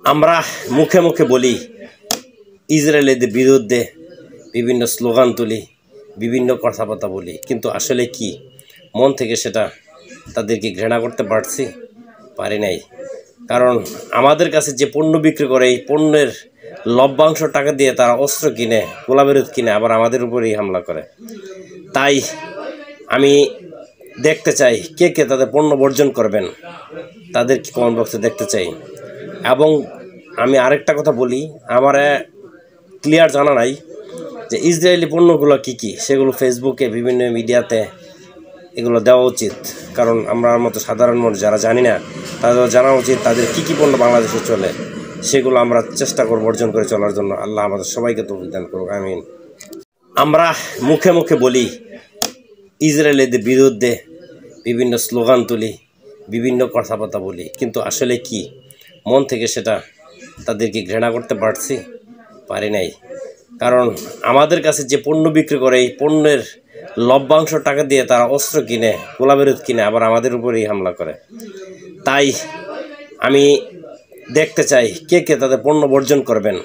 আমরা মুখে মুখে বলি, ইসরায়েলের বিরুদ্ধে বিভিন্ন স্লোগান তুলি, বিভিন্ন কথাবার্তা বলি, কিন্তু আসলে কি মন থেকে সেটা তাদেরকে ঘৃণা করতে পারি নাই। কারণ আমাদের কাছে যে পণ্য বিক্রি করে, এই পণ্যের লভ্যাংশ টাকা দিয়ে তারা অস্ত্র কিনে, গোলাবারুদ কিনে, আবার আমাদের উপরেই হামলা করে। তাই আমি দেখতে চাই কে কে তাদের পণ্য বর্জন করবেন, তাদেরকে কমেন্ট বক্সে দেখতে চাই। এবং আমি আরেকটা কথা বলি, আমার ক্লিয়ার জানা নাই যে ইসরায়েলি পণ্যগুলো কী কী, সেগুলো ফেসবুকে বিভিন্ন মিডিয়াতে এগুলো দেওয়া উচিত। কারণ আমরা মতো সাধারণ মানুষ যারা জানি না, তাদের জানা উচিত তাদের কী কী পণ্য বাংলাদেশে চলে, সেগুলো আমরা চেষ্টা করব অর্জন করে চলার জন্য। আল্লাহ আমাদের সবাইকে তৌফিক দান করুক, আমিন। আমরা মুখে মুখে বলি, ইসরায়েলের বিরুদ্ধে বিভিন্ন স্লোগান তুলি, বিভিন্ন কথাবার্তা বলি, কিন্তু আসলে কি মন থেকে সেটা তাদেরকে ঘৃণা করতে পারি নাই। কারণ আমাদের কাছে যে পণ্য বিক্রি করে, এই পণ্যের লভ্যাংশ টাকা দিয়ে তারা অস্ত্র কিনে, গোলাবারুদ কিনে, আবার আমাদের উপরেই হামলা করে। তাই আমি দেখতে চাই কে কে তাদের পণ্য বর্জন করবেন,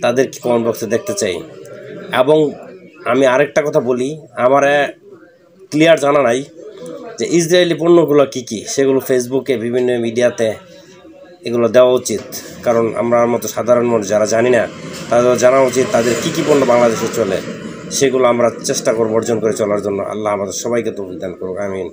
তাদেরকে কমেন্ট বক্সে দেখতে চাই। এবং আমি আরেকটা কথা বলি, আমার ক্লিয়ার জানা নাই যে ইসরায়েলি পণ্যগুলো কী কী, সেগুলো ফেসবুকে বিভিন্ন মিডিয়াতে এগুলো দেওয়া উচিত। কারণ আমরা মতো সাধারণ মানুষ যারা জানি না, তাদের জানা উচিত তাদের কী কী পণ্য বাংলাদেশে চলে, সেগুলো আমরা চেষ্টা করব অর্জন করে চলার জন্য। আল্লাহ আমাদের সবাইকে তৌফিক দান করুক, আমিন।